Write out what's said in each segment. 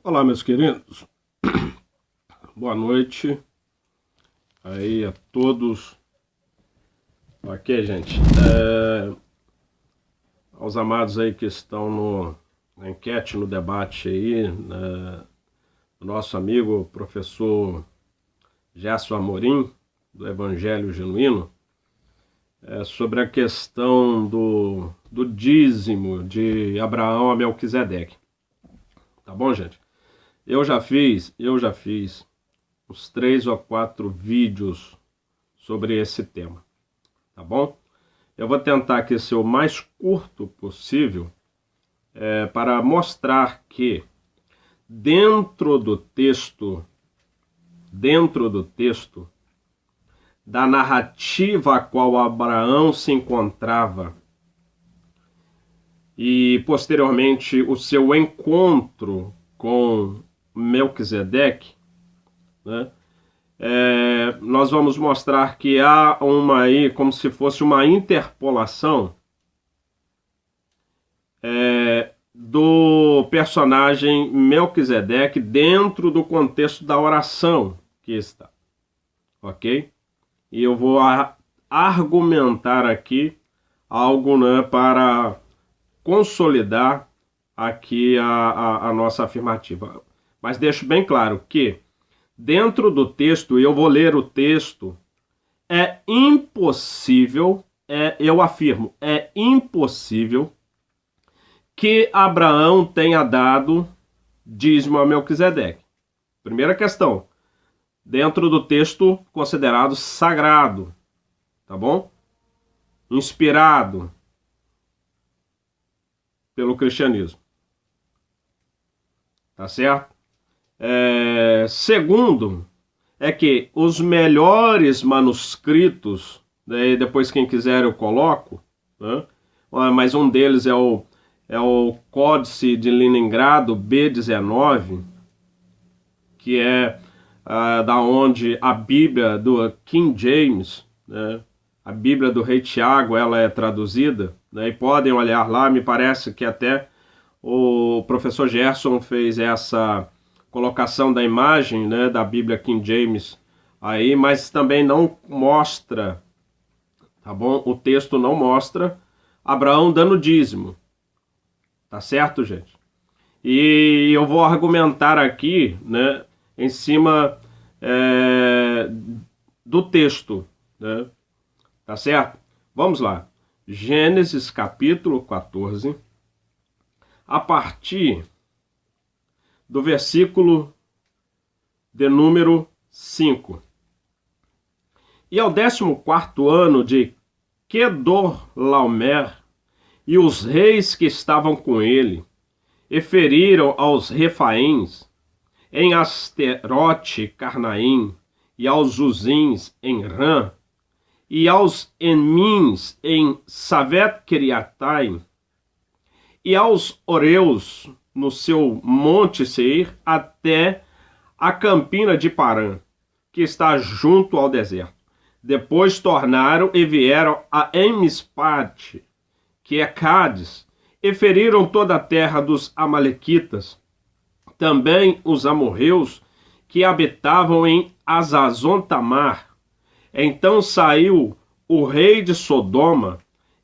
Olá, meus queridos. Boa noite aí a todos. Ok, gente. Aos amados aí que estão na enquete, no debate aí, nosso amigo professor Gerson Amorim, do Evangelho Genuíno, sobre a questão do dízimo de Abraão a Melquisedeque. Tá bom, gente? Eu já fiz uns 3 ou 4 vídeos sobre esse tema, tá bom? Eu vou tentar aqui ser o mais curto possível para mostrar que dentro do texto da narrativa a qual Abraão se encontrava e posteriormente o seu encontro com Melquisedeque, né? Nós vamos mostrar que há uma aí, como se fosse uma interpolação do personagem Melquisedeque dentro do contexto da oração que está, ok? E eu vou argumentar aqui algo, né, para consolidar aqui a nossa afirmativa. Mas deixo bem claro que dentro do texto, eu vou ler o texto, é impossível, eu afirmo, é impossível que Abraão tenha dado dízimo a Melquisedeque. Primeira questão, dentro do texto considerado sagrado, tá bom? Inspirado pelo cristianismo. Tá certo? Segundo, é que os melhores manuscritos, daí depois quem quiser eu coloco, né? Mas um deles é o Códice de Leningrado B19, que é da onde a Bíblia do King James, né? A Bíblia do Rei Tiago, ela é traduzida, né? E podem olhar lá, me parece que até o professor Gerson fez essa colocação da imagem, né, da Bíblia King James aí, mas também não mostra, tá bom? O texto não mostra Abraão dando dízimo, tá certo, gente? E eu vou argumentar aqui, né, em cima do texto, né? Tá certo? Vamos lá. Gênesis capítulo 14, a partir do versículo de número 5. E ao 14º ano de Quedorlaomer, e os reis que estavam com ele, e feriram aos Refaíns, em Asterote Carnaim, e aos Zuzins em Rã, e aos Emins em Savet Kiriataim, e aos Oreus no seu monte Seir, até a campina de Parã, que está junto ao deserto. Depois tornaram e vieram a Emispate, que é Cádiz, e feriram toda a terra dos amalequitas, também os amorreus que habitavam em Azazon-Tamar. Então saiu o rei de Sodoma,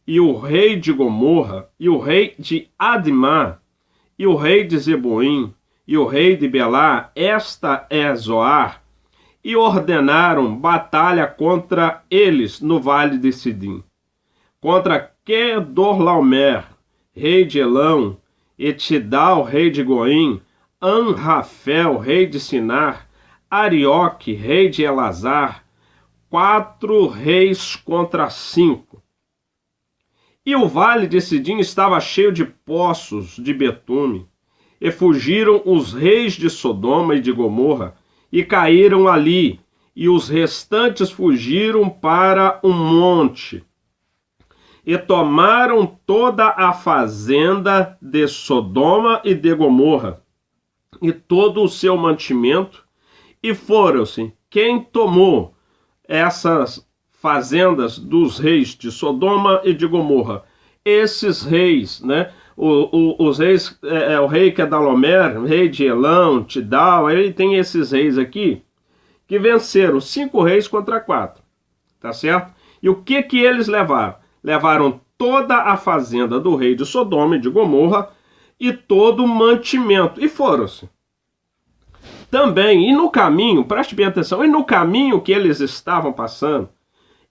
e o rei de Gomorra, e o rei de Admá, e o rei de Zeboim, e o rei de Belá, esta é Zoar, e ordenaram batalha contra eles no vale de Sidim, contra Quedorlaomer, rei de Elão, e Tidal, rei de Goim, Anrafel, rei de Sinar, Arioque, rei de Elazar, 4 reis contra 5. E o vale de Sidim estava cheio de poços de betume, e fugiram os reis de Sodoma e de Gomorra, e caíram ali, e os restantes fugiram para um monte, e tomaram toda a fazenda de Sodoma e de Gomorra, e todo o seu mantimento, e foram-se. Quem tomou essas fazendas dos reis de Sodoma e de Gomorra? Esses reis, né? Os reis, o rei Kedorlaomer, rei de Elão, Tidal, aí tem esses reis aqui, que venceram 5 reis contra 4, tá certo? E o que eles levaram? Levaram toda a fazenda do rei de Sodoma e de Gomorra e todo o mantimento, e foram-se. Também, e no caminho, preste bem atenção, e no caminho que eles estavam passando,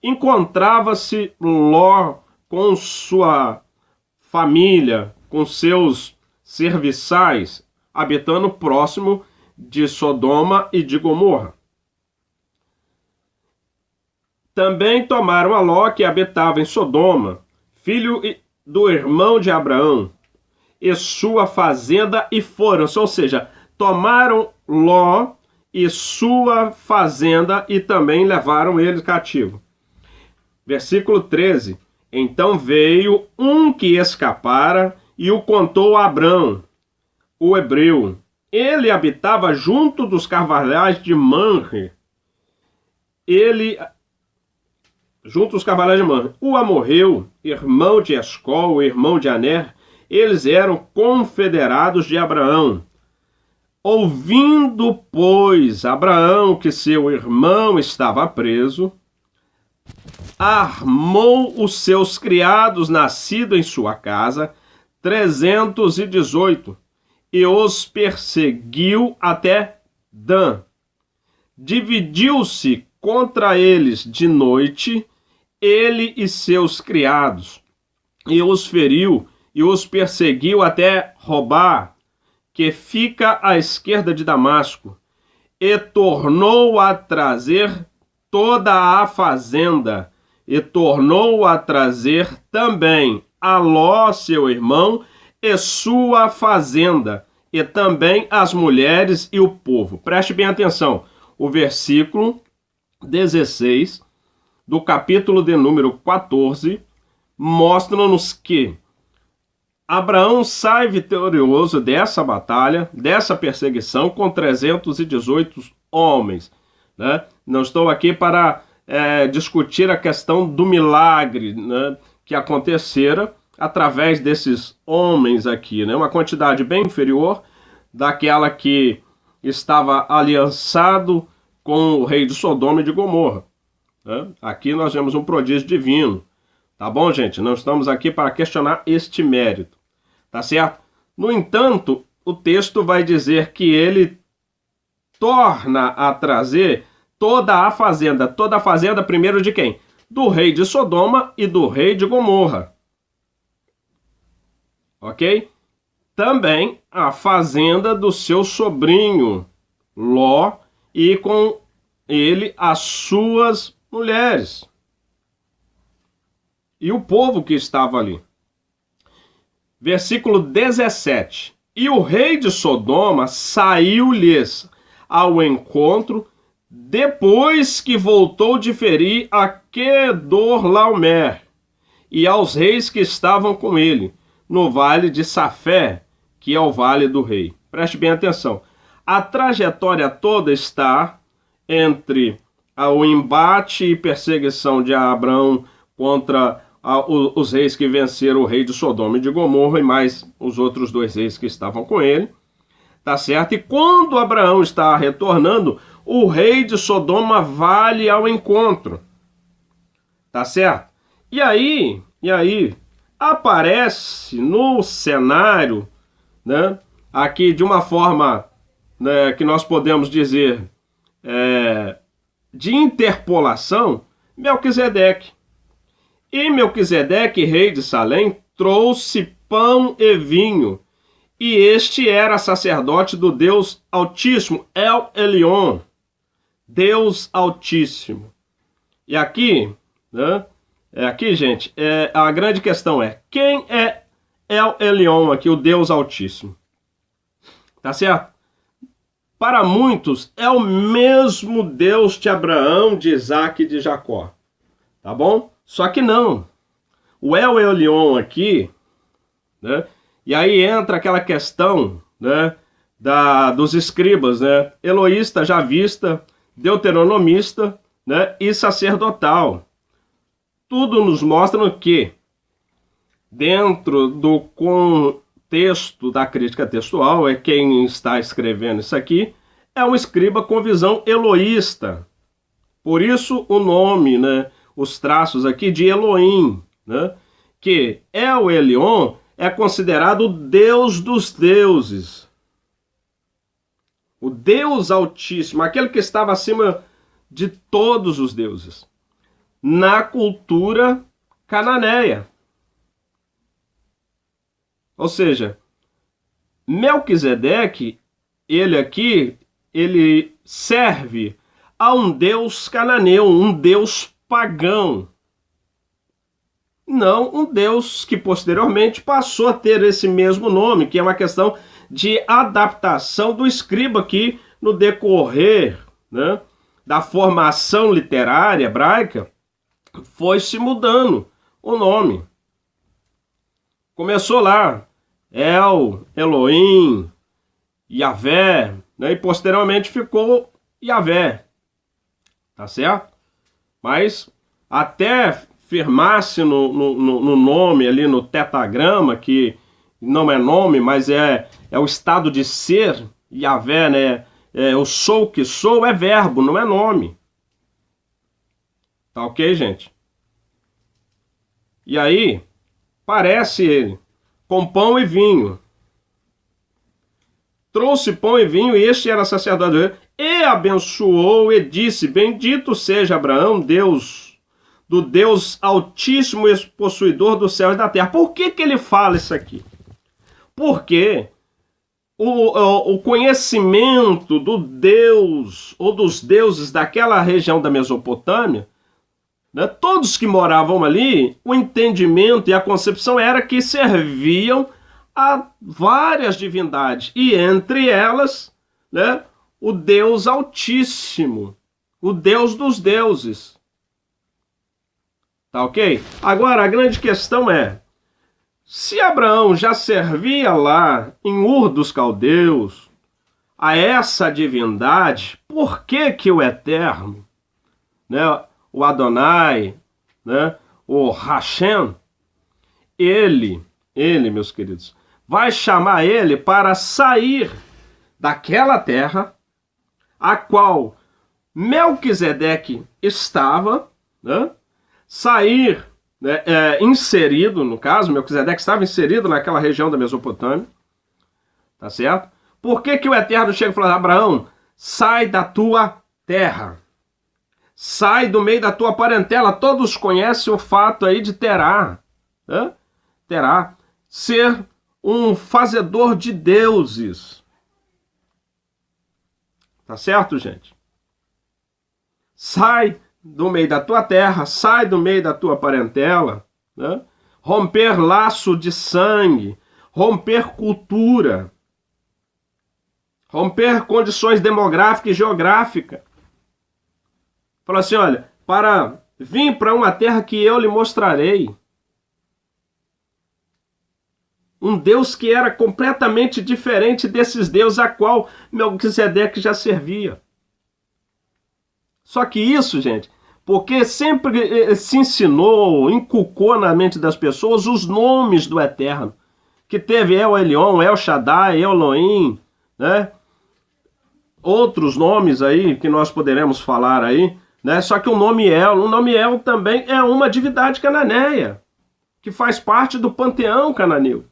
encontrava-se Ló com sua família, com seus serviçais, habitando próximo de Sodoma e de Gomorra. Também tomaram a Ló, que habitava em Sodoma, filho do irmão de Abraão, e sua fazenda, e foram-se, ou seja, tomaram Ló e sua fazenda e também levaram ele cativo. Versículo 13. Então veio um que escapara e o contou a Abrão, o hebreu. Ele habitava junto dos carvalhais de Manre. O amorreu, irmão de Escol, irmão de Aner, eles eram confederados de Abraão. Ouvindo, pois, Abraão que seu irmão estava preso, armou os seus criados nascidos em sua casa, 318, e os perseguiu até Dan. Dividiu-se contra eles de noite, ele e seus criados, e os feriu, e os perseguiu até Robá, que fica à esquerda de Damasco, e tornou a trazer toda a fazenda, e tornou a trazer também a Ló, seu irmão, e sua fazenda, e também as mulheres e o povo. Preste bem atenção, o versículo 16 do capítulo de número 14 mostra-nos que Abraão sai vitorioso dessa batalha, dessa perseguição, com 318 homens, né? Não estou aqui para discutir a questão do milagre, né, que acontecera através desses homens aqui, né? Uma quantidade bem inferior daquela que estava aliançado com o rei de Sodoma e de Gomorra, né? Aqui nós vemos um prodígio divino. Tá bom, gente? Não estamos aqui para questionar este mérito. Tá certo? No entanto, o texto vai dizer que ele torna a trazer toda a fazenda primeiro de quem? Do rei de Sodoma e do rei de Gomorra. Ok? Também a fazenda do seu sobrinho Ló e com ele as suas mulheres. E o povo que estava ali. Versículo 17. E o rei de Sodoma saiu-lhes ao encontro depois que voltou de ferir a Kedorlaomer e aos reis que estavam com ele, no vale de Safé, que é o vale do rei. Preste bem atenção. A trajetória toda está entre o embate e perseguição de Abraão contra os reis que venceram o rei de Sodoma e de Gomorra e mais os outros 2 reis que estavam com ele, tá certo? E quando Abraão está retornando, o rei de Sodoma vai ao encontro, tá certo? E aí aparece no cenário, né, aqui de uma forma, né, que nós podemos dizer de interpolação, Melquisedeque. E Melquisedeque, rei de Salém, trouxe pão e vinho, e este era sacerdote do Deus Altíssimo, El Elyon, Deus Altíssimo. E aqui, né, gente, a grande questão é, quem é El Elyon aqui, o Deus Altíssimo? Tá certo? Para muitos, é o mesmo Deus de Abraão, de Isaac e de Jacó. Tá bom? Só que não. O El Elyon aqui, né? E aí entra aquela questão, né, dos escribas, né? Eloísta, javista, deuteronomista, né, e sacerdotal. Tudo nos mostra que dentro do contexto da crítica textual, é quem está escrevendo isso aqui, é um escriba com visão eloísta. Por isso o nome, né, os traços aqui de Elohim, né, que El Elyon é considerado o Deus dos deuses. O Deus Altíssimo, aquele que estava acima de todos os deuses, na cultura cananeia. Ou seja, Melquisedeque, ele serve a um deus cananeu, um deus pagão. Não um deus que posteriormente passou a ter esse mesmo nome, que é uma questão de adaptação do escriba que, no decorrer, né, da formação literária hebraica, foi se mudando o nome. Começou lá, El, Elohim, Yahvé, né, e posteriormente ficou Yahvé. Tá certo? Mas até firmar-se no nome ali, no tetagrama, que não é nome, mas é o estado de ser, Yahvé, né? Eu sou o que sou, é verbo, não é nome. Tá ok, gente? E aí, parece ele, com pão e vinho. Trouxe pão e vinho, e este era sacerdote, e abençoou e disse, bendito seja Abraão, Deus, do Deus Altíssimo e possuidor do céu e da terra. Por que ele fala isso aqui? Porque o conhecimento do Deus, ou dos deuses daquela região da Mesopotâmia, né, todos que moravam ali, o entendimento e a concepção era que serviam a várias divindades, e entre elas, né, o Deus Altíssimo, o Deus dos deuses. Tá ok? Agora, a grande questão é, se Abraão já servia lá em Ur dos Caldeus a essa divindade, por que que o Eterno, né, o Adonai, né, o Hashem, ele, meus queridos, vai chamar ele para sair daquela terra a qual Melquisedeque estava, né, sair, né, inserido, no caso, Melquisedeque estava inserido naquela região da Mesopotâmia, tá certo? Por que que o Eterno chega e fala, Abraão, sai da tua terra, sai do meio da tua parentela? Todos conhecem o fato aí de Terá, né? Terá ser um fazedor de deuses. Tá certo, gente? Sai do meio da tua terra, sai do meio da tua parentela, né? Romper laço de sangue, romper cultura, romper condições demográficas e geográficas. Fala assim, olha, para vir para uma terra que eu lhe mostrarei. Um Deus que era completamente diferente desses deuses a qual Melquisedeque já servia. Só que isso, gente, porque sempre se ensinou, inculcou na mente das pessoas os nomes do Eterno, que teve El Elyon, El Shaddai, Elohim, né? Outros nomes aí que nós poderemos falar aí, né? Só que o nome El também é uma divindade cananeia, que faz parte do panteão cananeu,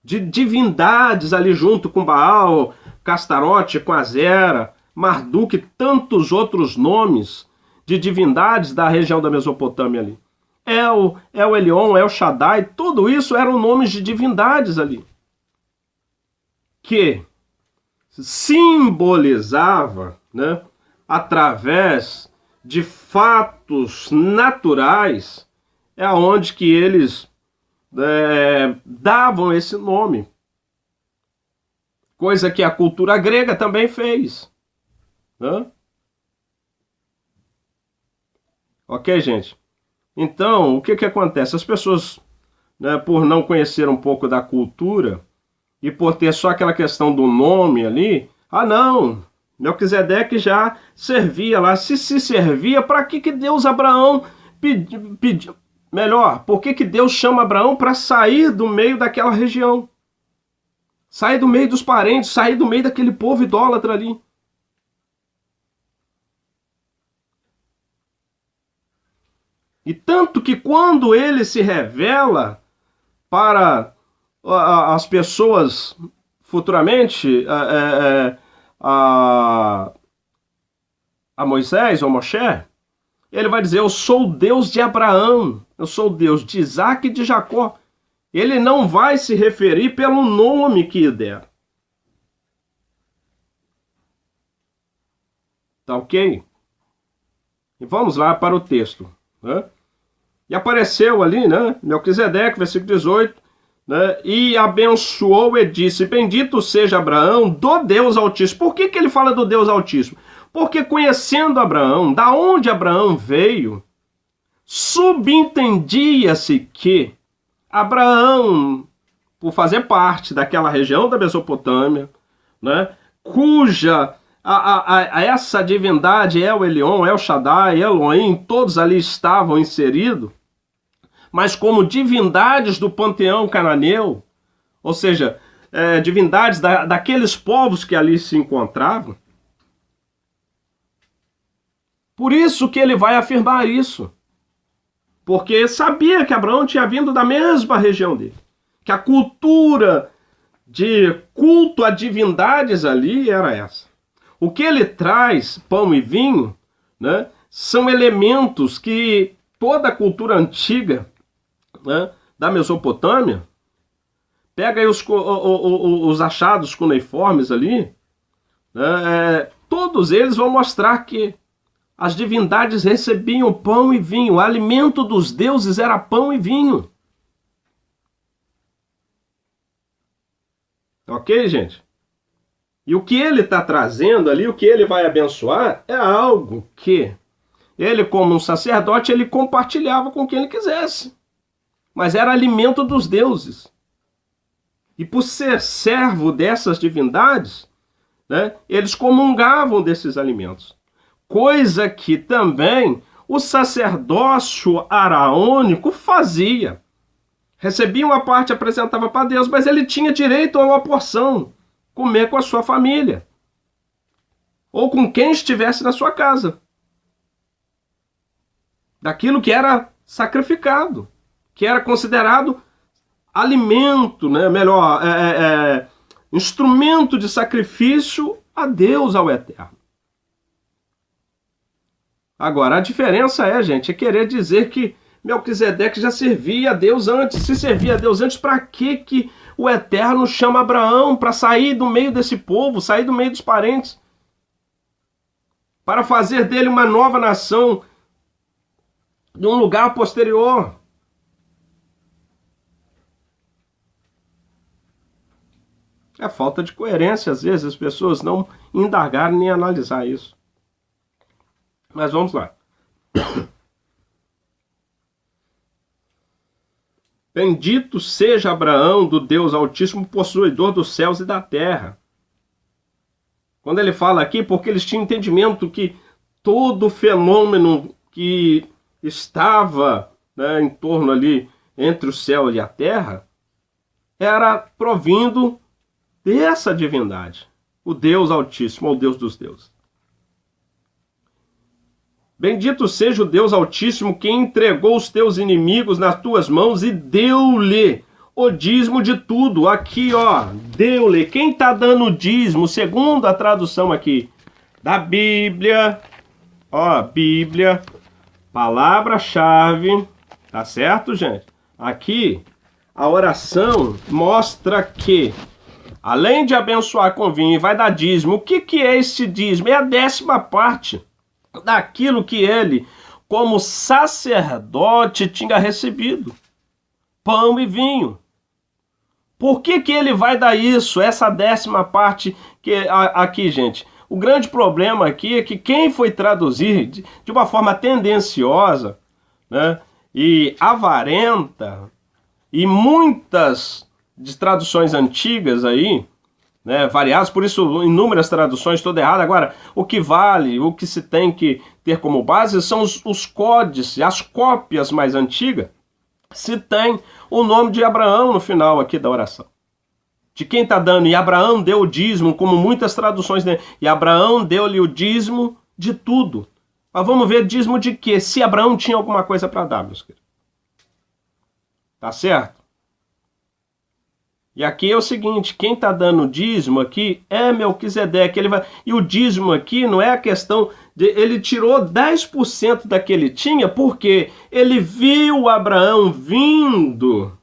de divindades ali junto com Baal, Castarote, com Azera, Marduk e tantos outros nomes de divindades da região da Mesopotâmia ali. El Elyon, El Shaddai, tudo isso eram nomes de divindades ali, que simbolizava, né, através de fatos naturais, é onde que eles davam esse nome. Coisa que a cultura grega também fez. Né? Ok, gente? Então, o que que acontece? As pessoas, né, por não conhecer um pouco da cultura e por ter só aquela questão do nome ali, não, Melquisedeque já servia lá. Se servia, para que Deus Abraão pediu? melhor, por que Deus chama Abraão para sair do meio daquela região? Sair do meio dos parentes, sair do meio daquele povo idólatra ali. E tanto que quando ele se revela para as pessoas futuramente, a Moisés ou Moshe, ele vai dizer: eu sou o Deus de Abraão, eu sou o Deus de Isaac e de Jacó. Ele não vai se referir pelo nome que der. Tá ok? E vamos lá para o texto. Né? E apareceu ali, né, Melquisedeque, versículo 18, né, e abençoou e disse: bendito seja Abraão do Deus Altíssimo. Por que ele fala do Deus Altíssimo? Porque conhecendo Abraão, da onde Abraão veio, subentendia-se que Abraão, por fazer parte daquela região da Mesopotâmia, né, cuja essa divindade El Elyon, El Shaddai, Elohim, todos ali estavam inseridos, mas como divindades do panteão cananeu, ou seja, divindades daqueles povos que ali se encontravam. Por isso que ele vai afirmar isso. Porque sabia que Abraão tinha vindo da mesma região dele. Que a cultura de culto a divindades ali era essa. O que ele traz, pão e vinho, né, são elementos que toda a cultura antiga, né, da Mesopotâmia, pega aí os achados cuneiformes ali, né, todos eles vão mostrar que as divindades recebiam pão e vinho. O alimento dos deuses era pão e vinho. Ok, gente? E o que ele está trazendo ali, o que ele vai abençoar, é algo que ele, como um sacerdote, ele compartilhava com quem ele quisesse. Mas era alimento dos deuses. E por ser servo dessas divindades, né, eles comungavam desses alimentos. Coisa que também o sacerdócio araônico fazia. Recebia uma parte, apresentava para Deus, mas ele tinha direito a uma porção, comer com a sua família, ou com quem estivesse na sua casa, daquilo que era sacrificado, que era considerado alimento, né? Melhor, instrumento de sacrifício a Deus, ao Eterno. Agora, a diferença gente, é querer dizer que Melquisedeque já servia a Deus antes. Se servia a Deus antes, para que o Eterno chama Abraão para sair do meio desse povo, sair do meio dos parentes? Para fazer dele uma nova nação de um lugar posterior. É falta de coerência, às vezes, as pessoas não indagarem nem analisar isso. Mas vamos lá. Bendito seja Abraão do Deus Altíssimo, possuidor dos céus e da terra. Quando ele fala aqui, porque eles tinham entendimento que todo fenômeno que estava, né, em torno ali, entre o céu e a terra, era provindo dessa divindade, o Deus Altíssimo, ou Deus dos deuses. Bendito seja o Deus Altíssimo que entregou os teus inimigos nas tuas mãos e deu-lhe o dízimo de tudo. Aqui, deu-lhe. Quem está dando o dízimo, segundo a tradução aqui da Bíblia, Bíblia, palavra-chave, tá certo, gente? Aqui, a oração mostra que, além de abençoar com vinho, vai dar dízimo. O que é esse dízimo? É a 10ª parte daquilo que ele, como sacerdote, tinha recebido. Pão e vinho. Por que ele vai dar isso, essa 10ª parte aqui, gente? O grande problema aqui é que quem foi traduzir de uma forma tendenciosa, né, e avarenta, e muitas de traduções antigas aí, né, variadas, por isso inúmeras traduções, toda errada. Agora, o que vale, o que se tem que ter como base são os códices, as cópias mais antigas, se tem o nome de Abraão no final aqui da oração. De quem está dando? E Abraão deu o dízimo, como muitas traduções, né? E Abraão deu-lhe o dízimo de tudo. Mas vamos ver dízimo de quê? Se Abraão tinha alguma coisa para dar, meus queridos. Tá certo? E aqui é o seguinte, quem está dando dízimo aqui é Melquisedeque. E o dízimo aqui não é a questão de... Ele tirou 10% da que ele tinha, porque ele viu Abraão vindo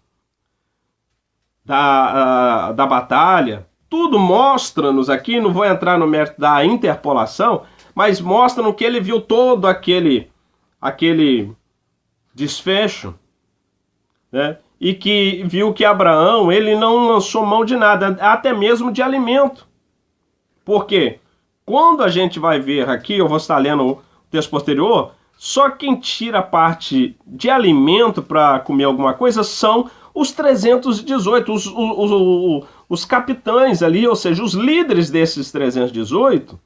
da batalha. Tudo mostra-nos aqui, não vou entrar no mérito da interpolação, mas mostra-nos que ele viu todo aquele desfecho, né? E que viu que Abraão, ele não lançou mão de nada, até mesmo de alimento. Por quê? Quando a gente vai ver aqui, eu vou estar lendo o texto posterior, só quem tira a parte de alimento para comer alguma coisa são os 318, os capitães ali, ou seja, os líderes desses 318,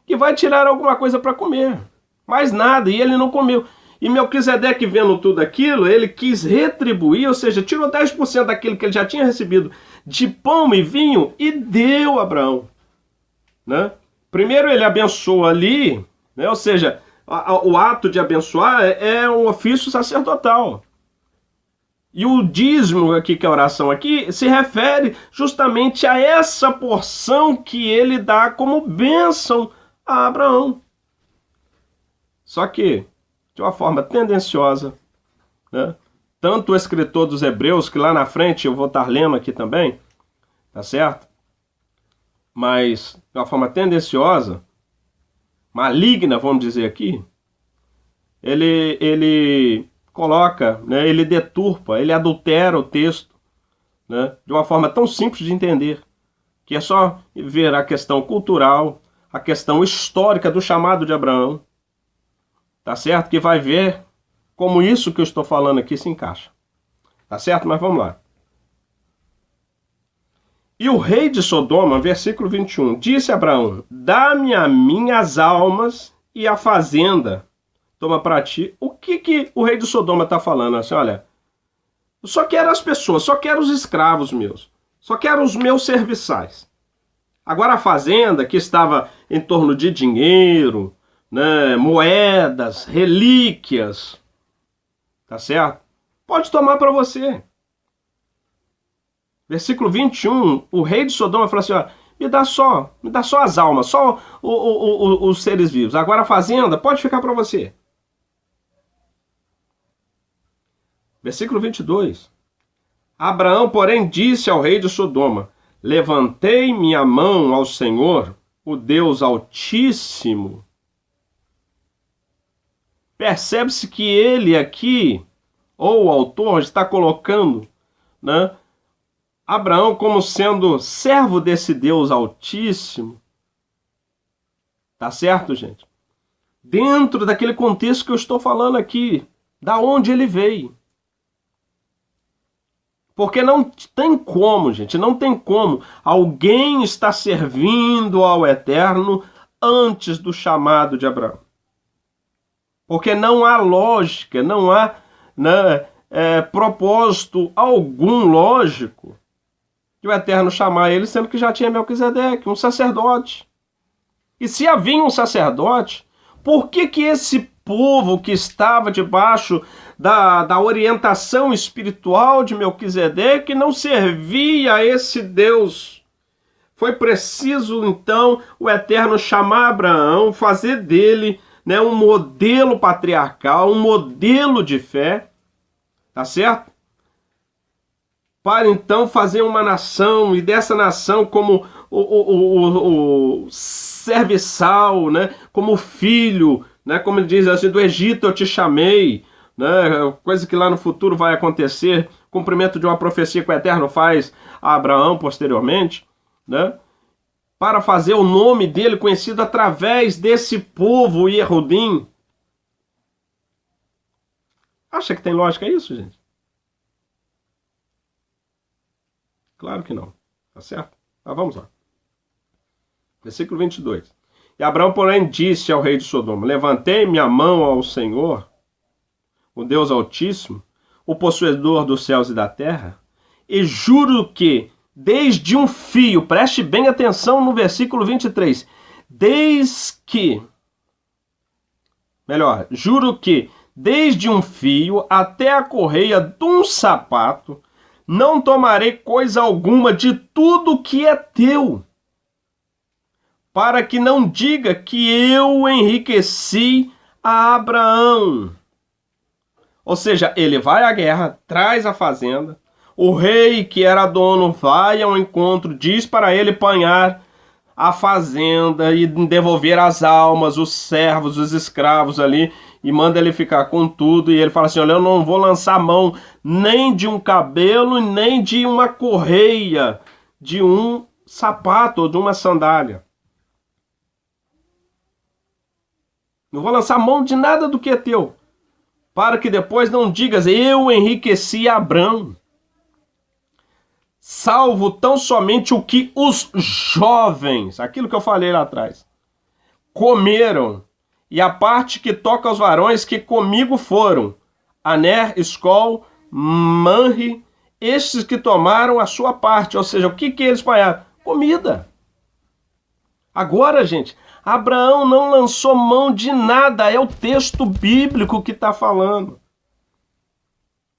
que vai tirar alguma coisa para comer. Mais nada, e ele não comeu. E Melquisedeque, vendo tudo aquilo, ele quis retribuir, ou seja, tirou 10% daquilo que ele já tinha recebido de pão e vinho e deu a Abraão. Né? Primeiro ele abençoa ali, né? Ou seja, o ato de abençoar é um ofício sacerdotal. E o dízimo aqui, que é a oração aqui, se refere justamente a essa porção que ele dá como bênção a Abraão. Só que de uma forma tendenciosa, né? Tanto o escritor dos Hebreus, que lá na frente eu vou estar lendo aqui também, tá certo? Mas de uma forma tendenciosa, maligna, vamos dizer aqui, ele coloca, né? Ele deturpa, ele adultera o texto, né? De uma forma tão simples de entender, que é só ver a questão cultural, a questão histórica do chamado de Abraão, tá certo? Que vai ver como isso que eu estou falando aqui se encaixa. Tá certo? Mas vamos lá. E o rei de Sodoma, versículo 21, disse a Abraão: dá-me a minhas almas e a fazenda. Toma para ti. O que o rei de Sodoma está falando? Assim, olha, eu só quero as pessoas, só quero os escravos meus, só quero os meus serviçais. Agora a fazenda, que estava em torno de dinheiro, né, moedas, relíquias, tá certo? Pode tomar para você. Versículo 21, o rei de Sodoma falou assim, ó, me dá só as almas, só os seres vivos. Agora a fazenda pode ficar para você. Versículo 22. Abraão, porém, disse ao rei de Sodoma: levantei minha mão ao Senhor, o Deus Altíssimo. Percebe-se que ele aqui, ou o autor, está colocando, né, Abraão como sendo servo desse Deus Altíssimo. Tá certo, gente? Dentro daquele contexto que eu estou falando aqui, da onde ele veio. Porque não tem como, gente, não tem como alguém estar servindo ao Eterno antes do chamado de Abraão. Porque não há lógica, não há, né, propósito algum lógico que o Eterno chamar ele, sendo que já tinha Melquisedeque, um sacerdote. E se havia um sacerdote, por que esse povo que estava debaixo da orientação espiritual de Melquisedeque não servia a esse Deus? Foi preciso, então, o Eterno chamar Abraão, fazer dele, né, um modelo patriarcal, um modelo de fé, tá certo? Para então fazer uma nação, e dessa nação como o serviçal, né, como filho, né, como ele diz assim, do Egito eu te chamei, né, coisa que lá no futuro vai acontecer, cumprimento de uma profecia que o Eterno faz a Abraão posteriormente, né, para fazer o nome dele conhecido através desse povo Yehudim. Acha que tem lógica isso, gente? Claro que não, tá certo? Mas vamos lá. Versículo 22. E Abraão, porém, disse ao rei de Sodoma: levantei minha mão ao Senhor, o Deus Altíssimo, o possuidor dos céus e da terra, e juro que, desde um fio, preste bem atenção no versículo 23, juro que, desde um fio até a correia de um sapato, não tomarei coisa alguma de tudo que é teu, para que não diga que eu enriqueci a Abraão. Ou seja, ele vai à guerra, traz a fazenda, o rei que era dono vai ao encontro, diz para ele apanhar a fazenda e devolver as almas, os servos, os escravos ali, e manda ele ficar com tudo, e ele fala assim, olha, eu não vou lançar mão nem de um cabelo, nem de uma correia, de um sapato ou de uma sandália. Não vou lançar mão de nada do que é teu, para que depois não digas, eu enriqueci Abrão, salvo tão somente o que os jovens, aquilo que eu falei lá atrás, comeram, e a parte que toca aos varões que comigo foram, Aner, Escol, Manre, estes que tomaram a sua parte, ou seja, o que eles pagaram? Comida. Agora, gente, Abraão não lançou mão de nada, é o texto bíblico que está falando.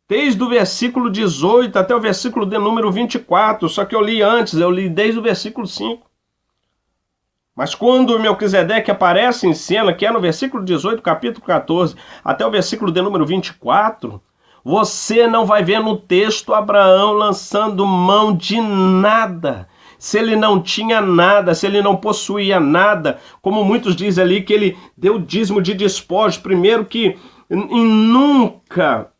Desde o versículo 18 até o versículo de número 24, só que eu li antes, eu li desde o versículo 5. Mas quando o Melquisedeque aparece em cena, que é no versículo 18, capítulo 14, até o versículo de número 24, você não vai ver no texto Abraão lançando mão de nada. Se ele não tinha nada, se ele não possuía nada, como muitos dizem ali que ele deu dízimo de despojos, primeiro que nunca,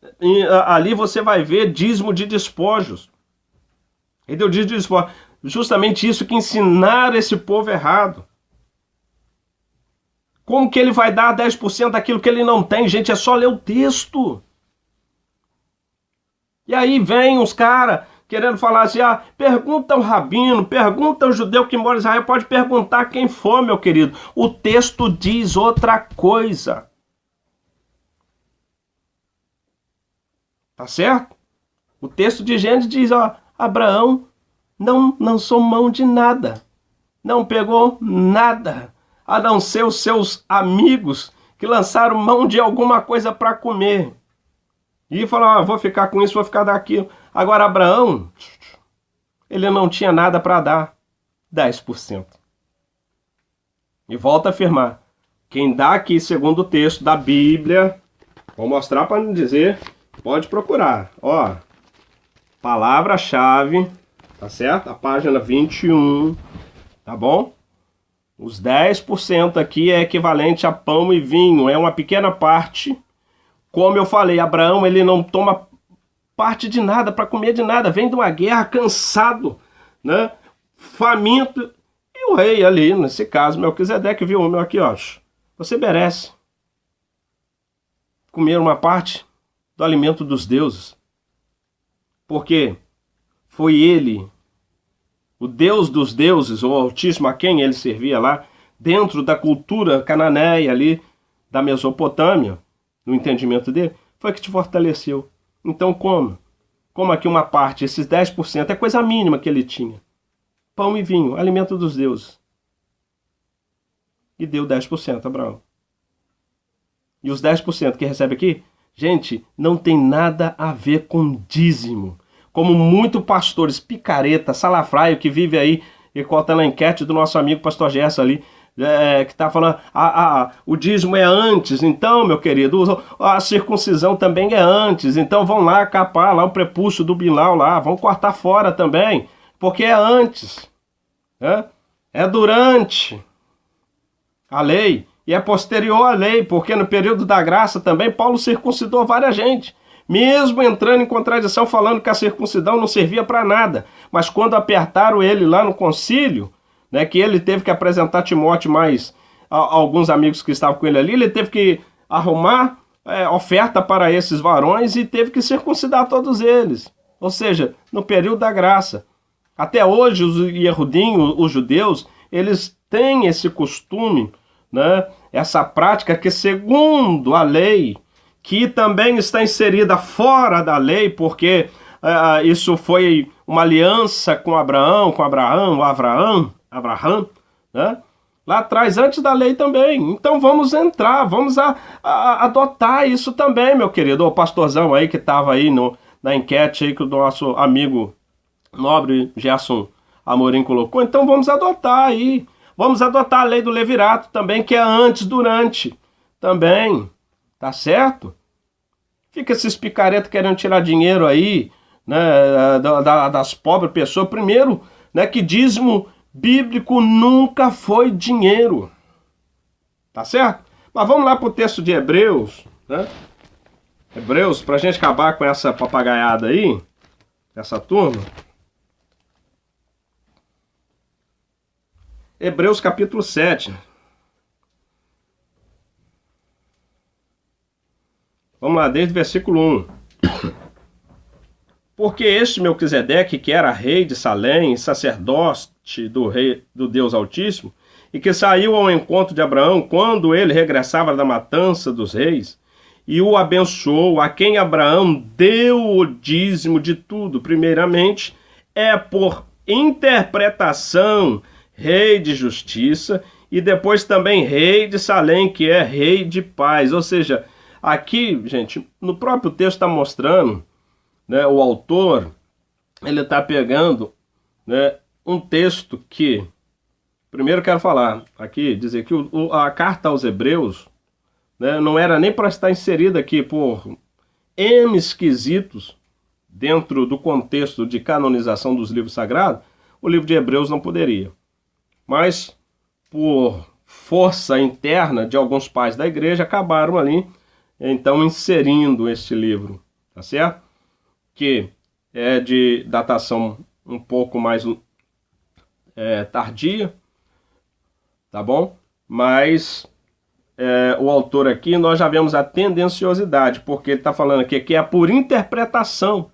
ali você vai ver dízimo de despojos. Ele deu dízimo de despojos. Justamente isso que ensinaram esse povo errado. Como que ele vai dar 10% daquilo que ele não tem? Gente, é só ler o texto. E aí vem os caras querendo falar assim, pergunta ao rabino, pergunta ao judeu que mora em Israel, pode perguntar quem for, meu querido. O texto diz outra coisa. Tá certo? O texto de Gênesis diz, Abraão não lançou mão de nada. Não pegou nada, a não ser os seus amigos que lançaram mão de alguma coisa para comer. E falaram, vou ficar com isso, vou ficar daquilo. Agora, Abraão, ele não tinha nada para dar, 10%. E volta a afirmar, quem dá aqui, segundo o texto da Bíblia, vou mostrar para não dizer, pode procurar. Palavra-chave, tá certo? A página 21, tá bom? Os 10% aqui é equivalente a pão e vinho, é uma pequena parte. Como eu falei, Abraão, ele não toma parte de nada, para comer de nada, vem de uma guerra cansado, né? Faminto, e o rei ali, nesse caso, Melquisedeque, viu, meu aqui, você merece comer uma parte do alimento dos deuses, porque foi ele, o Deus dos deuses, o Altíssimo, a quem ele servia lá, dentro da cultura cananeia ali, da Mesopotâmia, no entendimento dele, foi que te fortaleceu. Então coma aqui uma parte, esses 10%, é coisa mínima que ele tinha. Pão e vinho, alimento dos deuses. E deu 10%, Abraão. E os 10% que recebe aqui, gente, não tem nada a ver com dízimo. Como muitos pastores picareta, salafraio, que vive aí, e conta na enquete do nosso amigo pastor Gerson ali, que está falando, o dízimo é antes, então, meu querido, a circuncisão também é antes, então vão lá capar lá o prepúcio do Bilal lá, vão cortar fora também, porque é antes, é durante a lei, e é posterior à lei, porque no período da graça também Paulo circuncidou várias gente, mesmo entrando em contradição, falando que a circuncisão não servia para nada, mas quando apertaram ele lá no concílio, né, que ele teve que apresentar Timóteo mais alguns amigos que estavam com ele ali, ele teve que arrumar oferta para esses varões e teve que circuncidar todos eles. Ou seja, no período da graça. Até hoje, os Yehudim, os judeus, eles têm esse costume, né, essa prática que, segundo a lei, que também está inserida fora da lei, porque isso foi uma aliança com Abraão, né? Lá atrás, antes da lei também. Então vamos entrar, vamos adotar isso também, meu querido. O pastorzão aí que estava aí na enquete aí que o nosso amigo nobre Gerson Amorim colocou. Então vamos adotar aí. Vamos adotar a lei do levirato também, que é antes, durante também. Tá certo? Fica esses picaretas querendo tirar dinheiro aí, né, das pobres pessoas. Primeiro, né, que dízimo bíblico nunca foi dinheiro. Tá certo? Mas vamos lá para o texto de Hebreus, né? Hebreus, para a gente acabar com essa papagaiada aí, essa turma. Hebreus capítulo 7. Vamos lá, desde o versículo 1. Porque este Melquisedeque, que era rei de Salém, sacerdote do Deus Altíssimo, e que saiu ao encontro de Abraão quando ele regressava da matança dos reis, e o abençoou, a quem Abraão deu o dízimo de tudo. Primeiramente, é por interpretação rei de justiça, e depois também rei de Salém, que é rei de paz. Ou seja, aqui, gente, no próprio texto está mostrando, né, o autor, ele está pegando, né, um texto que, primeiro quero falar aqui, dizer que a carta aos Hebreus, né, não era nem para estar inserida aqui por N esquisitos dentro do contexto de canonização dos livros sagrados, o livro de Hebreus não poderia. Mas, por força interna de alguns pais da igreja, acabaram ali, então, inserindo este livro, tá certo? Que é de datação um pouco mais tardia, tá bom? Mas o autor aqui, nós já vemos a tendenciosidade, porque ele está falando aqui que é por interpretação.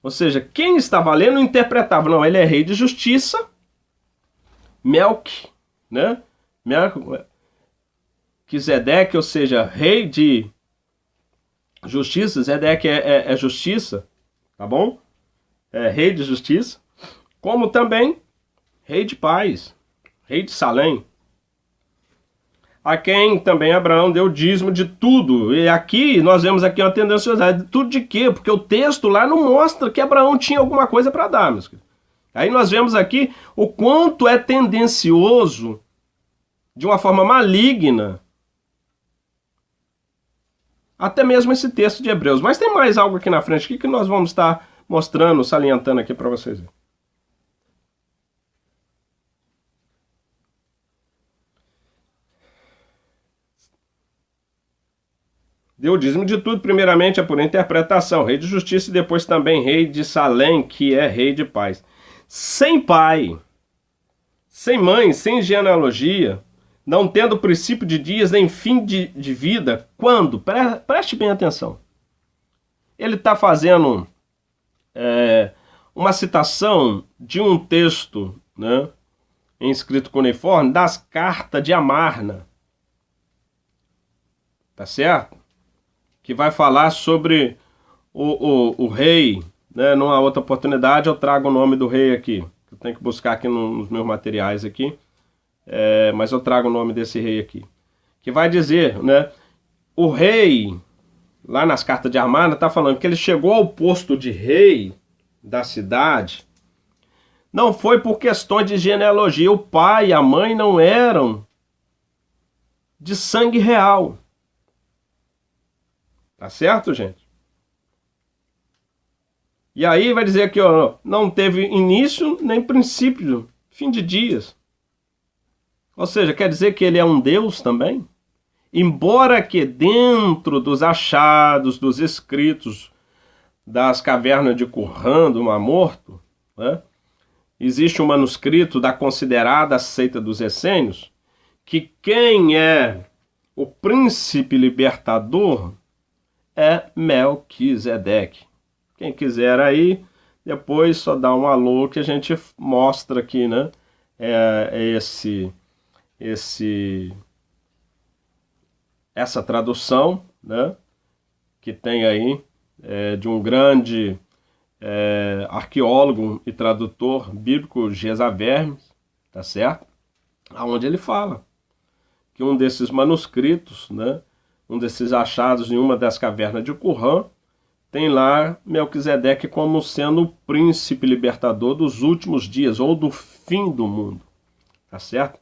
Ou seja, quem estava lendo interpretava. Não, ele é rei de justiça, né? Melquisedeque, ou seja, rei de justiça. Zedeque é justiça, tá bom? É rei de justiça. Como também rei de paz, rei de Salém, a quem também Abraão deu dízimo de tudo. E aqui nós vemos aqui uma tendenciosidade. Tudo de quê? Porque o texto lá não mostra que Abraão tinha alguma coisa para dar, meus queridos. Aí nós vemos aqui o quanto é tendencioso, de uma forma maligna, até mesmo esse texto de Hebreus. Mas tem mais algo aqui na frente que nós vamos estar mostrando, salientando aqui para vocês verem. Deu dízimo de tudo, primeiramente é por interpretação, rei de justiça, e depois também rei de Salém, que é rei de paz. Sem pai, sem mãe, sem genealogia, não tendo princípio de dias nem fim de vida, quando? Preste bem atenção. Ele está fazendo uma citação de um texto, né, em escrito cuneiforme, das cartas de Amarna. Tá certo? Que vai falar sobre o rei, né? Numa outra oportunidade eu trago o nome do rei aqui. Eu tenho que buscar aqui nos meus materiais aqui. Mas eu trago o nome desse rei aqui. Que vai dizer, né? O rei, lá nas cartas de Amarna, está falando que ele chegou ao posto de rei da cidade. Não foi por questões de genealogia. O pai e a mãe não eram de sangue real. Tá certo, gente? E aí vai dizer aqui, ó, não teve início nem princípio, fim de dias. Ou seja, quer dizer que ele é um Deus também? Embora que dentro dos achados, dos escritos das cavernas de Qumran, do Mar Morto, né, existe um manuscrito da considerada seita dos essênios, que quem é o príncipe libertador é Melquisedeque. Quem quiser aí, depois só dá um alô que a gente mostra aqui, né? Essa tradução, né? que tem aí, de um grande arqueólogo e tradutor bíblico, Gesa Vermes, tá certo? Onde ele fala que um desses manuscritos, né, um desses achados em uma das cavernas de Qumran, tem lá Melquisedeque como sendo o príncipe libertador dos últimos dias, ou do fim do mundo, tá certo?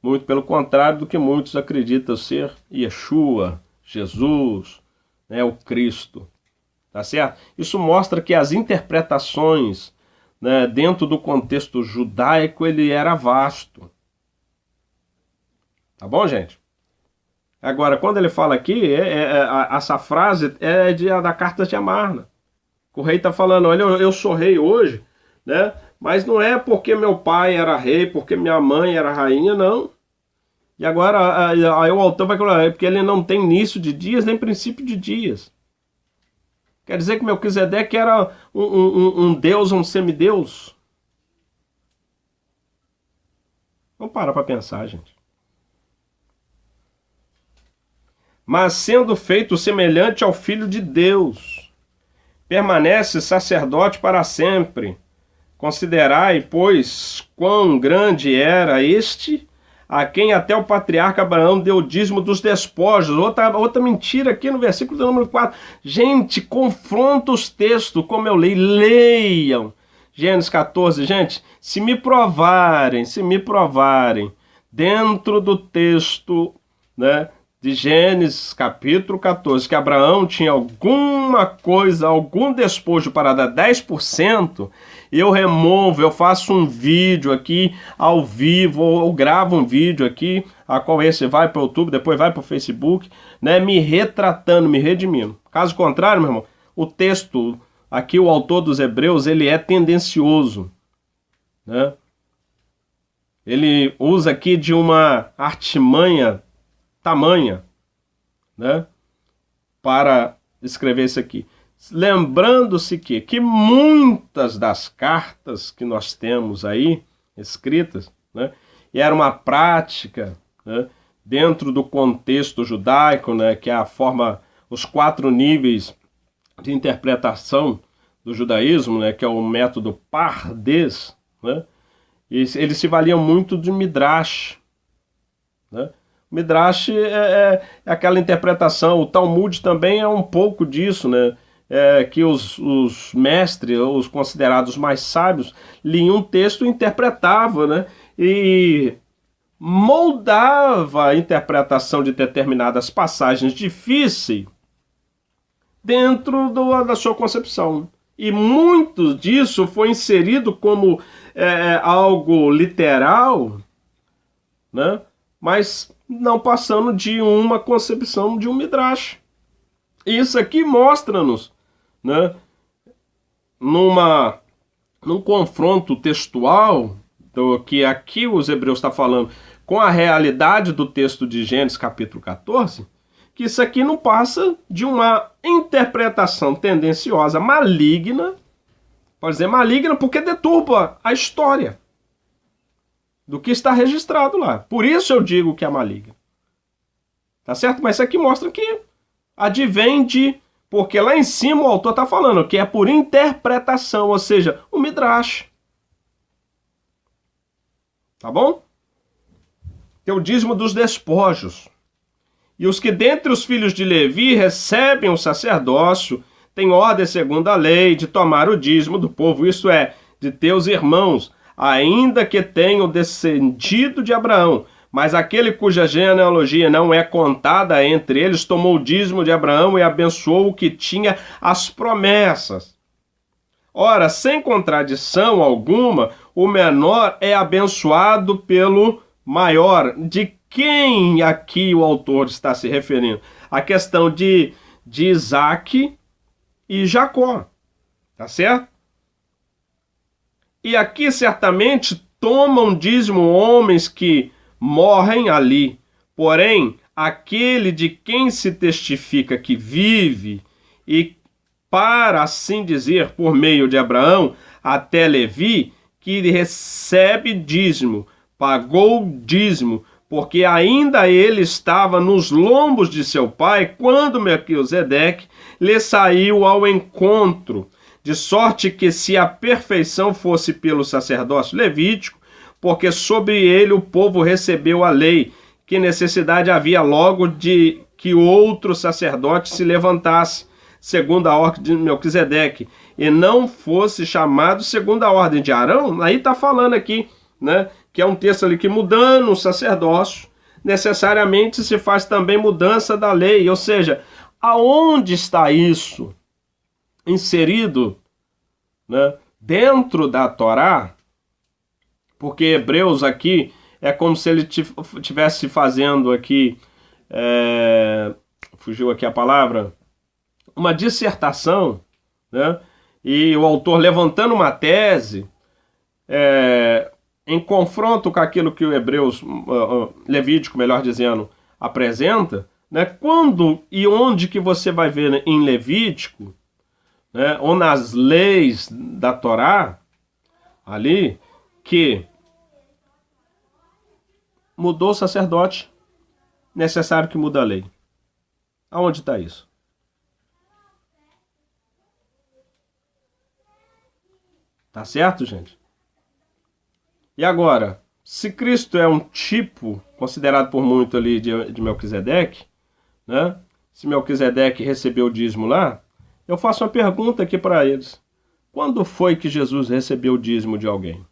Muito pelo contrário do que muitos acreditam ser Yeshua, Jesus, né, o Cristo, tá certo? Isso mostra que as interpretações, né, dentro do contexto judaico, ele era vasto. Tá bom, gente? Agora, quando ele fala aqui, essa frase é da carta de Amarna. O rei está falando, olha, eu sou rei hoje, né? Mas não é porque meu pai era rei, porque minha mãe era rainha, não. E agora aí o autor vai falar, porque ele não tem início de dias, nem princípio de dias. Quer dizer que Melquisedeque era um deus, um semideus? Vamos parar para pensar, gente. Mas sendo feito semelhante ao Filho de Deus, permanece sacerdote para sempre. Considerai, pois, quão grande era este, a quem até o patriarca Abraão deu o dízimo dos despojos. Outra mentira aqui no versículo número 4. Gente, confronta os textos, como eu leio, leiam. Gênesis 14, gente, se me provarem, dentro do texto, né, de Gênesis capítulo 14, que Abraão tinha alguma coisa, algum despojo para dar 10%, eu removo, eu faço um vídeo aqui ao vivo, ou gravo um vídeo aqui, a qual esse vai para o YouTube, depois vai para o Facebook, né, me retratando, me redimindo. Caso contrário, meu irmão, o texto, aqui o autor dos Hebreus, ele é tendencioso, né? Ele usa aqui de uma artimanha tamanha, né, para escrever isso aqui. Lembrando-se que muitas das cartas que nós temos aí escritas, né, e era uma prática, né, dentro do contexto judaico, né, que é a forma, os 4 níveis de interpretação do judaísmo, né, que é o método Pardes, né, e eles se valiam muito de Midrash, né. Midrash é aquela interpretação, o Talmud também é um pouco disso, né? Que os mestres, os considerados mais sábios, liam um texto e interpretavam, né? E moldava a interpretação de determinadas passagens difíceis dentro da sua concepção. E muito disso foi inserido como algo literal, né? Mas não passando de uma concepção de um Midrash. Isso aqui mostra-nos, né, num confronto textual do que aqui os Hebreus estão falando com a realidade do texto de Gênesis capítulo 14, que isso aqui não passa de uma interpretação tendenciosa, maligna, pode dizer maligna porque deturpa a história do que está registrado lá. Por isso eu digo que é maligno. Tá certo? Mas isso aqui mostra que advém de... Porque lá em cima o autor está falando que é por interpretação, ou seja, o Midrash. Tá bom? Tem o dízimo dos despojos. E os que dentre os filhos de Levi recebem o sacerdócio têm ordem segundo a lei de tomar o dízimo do povo, isto é, de teus irmãos, ainda que tenham descendido de Abraão, mas aquele cuja genealogia não é contada entre eles, tomou o dízimo de Abraão e abençoou o que tinha as promessas. Ora, sem contradição alguma, o menor é abençoado pelo maior. De quem aqui o autor está se referindo? A questão de Isaac e Jacó, tá certo? E aqui certamente tomam dízimo homens que morrem ali. Porém, aquele de quem se testifica que vive e, para assim dizer, por meio de Abraão, até Levi, que recebe dízimo, pagou dízimo, porque ainda ele estava nos lombos de seu pai, quando Melquisedeque lhe saiu ao encontro, de sorte que se a perfeição fosse pelo sacerdócio levítico, porque sobre ele o povo recebeu a lei, que necessidade havia logo de que outro sacerdote se levantasse, segundo a ordem de Melquisedeque, e não fosse chamado segundo a ordem de Arão. Aí está falando aqui, né, que é um texto ali que, mudando o sacerdócio, necessariamente se faz também mudança da lei. Ou seja, aonde está isso inserido, né, dentro da Torá? Porque Hebreus aqui é como se ele estivesse fazendo aqui, fugiu aqui a palavra, uma dissertação, né? E o autor levantando uma tese em confronto com aquilo que o Hebreus, Levítico, melhor dizendo, apresenta, né? Quando e onde que você vai ver em Levítico, né, ou nas leis da Torá, ali, que mudou o sacerdote, necessário que muda a lei. Aonde está isso? Tá certo, gente? E agora, se Cristo é um tipo, considerado por muito ali de Melquisedeque, né? Se Melquisedeque recebeu o dízimo lá, eu faço uma pergunta aqui para eles. Quando foi que Jesus recebeu o dízimo de alguém?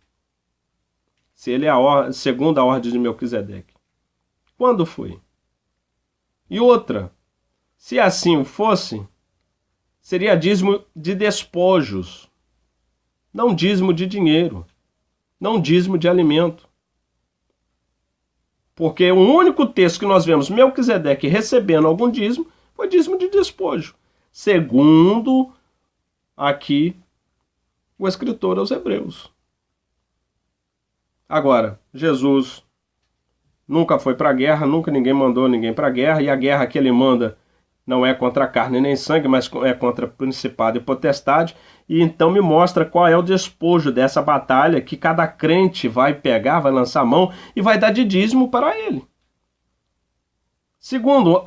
Se ele é segundo a ordem de Melquisedeque. Quando foi? E outra, se assim fosse, seria dízimo de despojos, não dízimo de dinheiro, não dízimo de alimento. Porque o único texto que nós vemos Melquisedeque recebendo algum dízimo foi dízimo de despojo, segundo aqui o escritor aos Hebreus. Agora, Jesus nunca foi para a guerra, nunca ninguém mandou ninguém para a guerra, e a guerra que ele manda não é contra carne nem sangue, mas é contra principado e potestade. E então me mostra qual é o despojo dessa batalha que cada crente vai pegar, vai lançar a mão e vai dar de dízimo para ele. Segundo,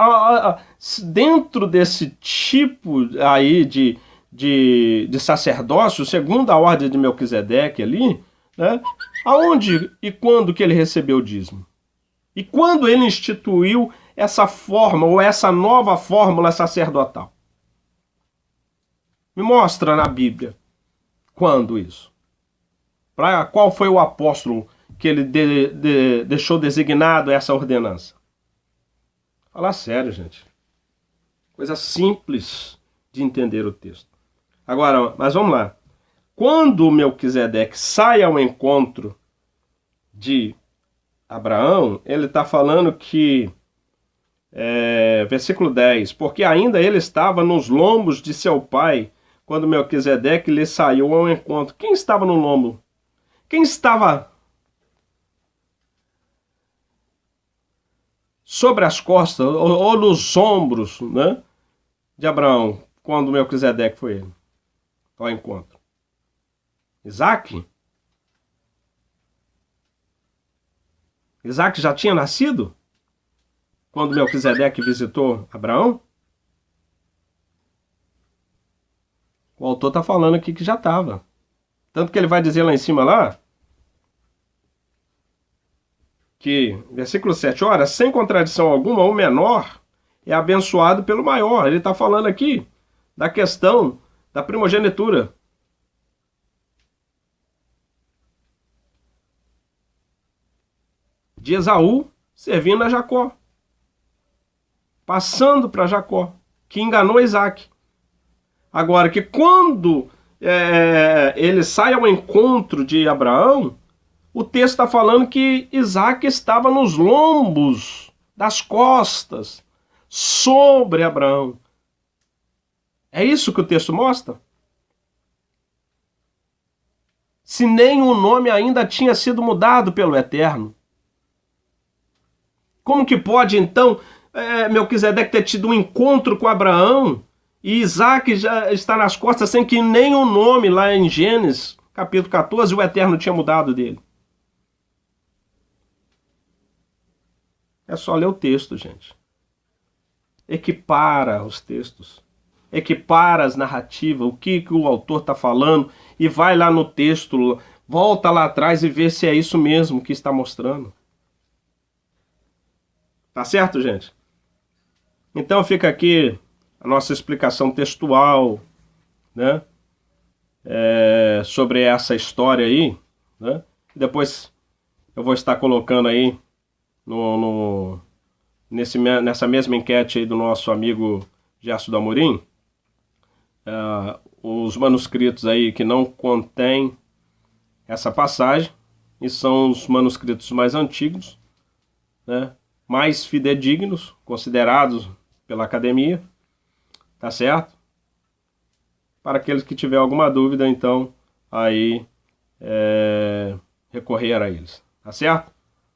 dentro desse tipo aí de sacerdócio, segundo a ordem de Melquisedeque ali, né, aonde e quando que ele recebeu o dízimo? E quando ele instituiu essa forma, ou essa nova fórmula sacerdotal? Me mostra na Bíblia quando isso. Qual foi o apóstolo que ele deixou designado essa ordenança? Fala sério, gente. Coisa simples de entender o texto. Agora, mas vamos lá. Quando Melquisedeque sai ao encontro de Abraão, ele está falando que, versículo 10, porque ainda ele estava nos lombos de seu pai, quando Melquisedeque lhe saiu ao encontro. Quem estava no lombo? Quem estava sobre as costas ou nos ombros, né, de Abraão, quando Melquisedeque foi ele ao encontro? Isaac? Isaac já tinha nascido quando Melquisedeque visitou Abraão? O autor está falando aqui que já estava. Tanto que ele vai dizer lá em cima, lá, que, versículo 7, ora, sem contradição alguma, o menor é abençoado pelo maior. Ele está falando aqui da questão da primogenitura. De Esaú servindo a Jacó, passando para Jacó, que enganou Isaac. Agora, que quando ele sai ao encontro de Abraão, o texto está falando que Isaac estava nos lombos, das costas, sobre Abraão. É isso que o texto mostra? Se nem o nome ainda tinha sido mudado pelo Eterno. Como que pode, então, Melquisedeque ter tido um encontro com Abraão e Isaac já está nas costas sem que nem o nome lá em Gênesis, capítulo 14, o Eterno tinha mudado dele? É só ler o texto, gente. Equipara os textos. Equipara as narrativas, o que o autor está falando, e vai lá no texto, volta lá atrás e vê se é isso mesmo que está mostrando. Tá certo, gente? Então fica aqui a nossa explicação textual, né? Sobre essa história aí, né? Depois eu vou estar colocando aí nessa mesma enquete aí do nosso amigo Gerson do Amorim, os manuscritos aí que não contêm essa passagem, e são os manuscritos mais antigos, né? Mais fidedignos, considerados pela academia, tá certo? Para aqueles que tiver alguma dúvida, então, aí recorrer a eles, tá certo?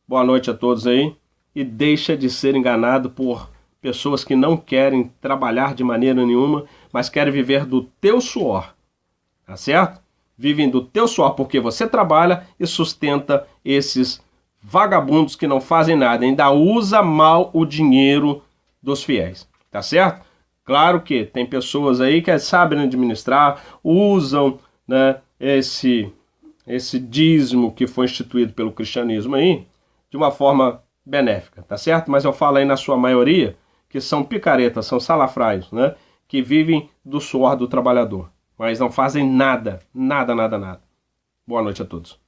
Boa noite a todos aí, e deixa de ser enganado por pessoas que não querem trabalhar de maneira nenhuma, mas querem viver do teu suor, tá certo? Vivem do teu suor porque você trabalha e sustenta esses vagabundos que não fazem nada, ainda usa mal o dinheiro dos fiéis, tá certo? Claro que tem pessoas aí que sabem administrar, usam, né, esse dízimo que foi instituído pelo cristianismo aí de uma forma benéfica, tá certo? Mas eu falo aí na sua maioria que são picaretas, são salafrários, né, que vivem do suor do trabalhador, mas não fazem nada, nada, nada, nada. Boa noite a todos.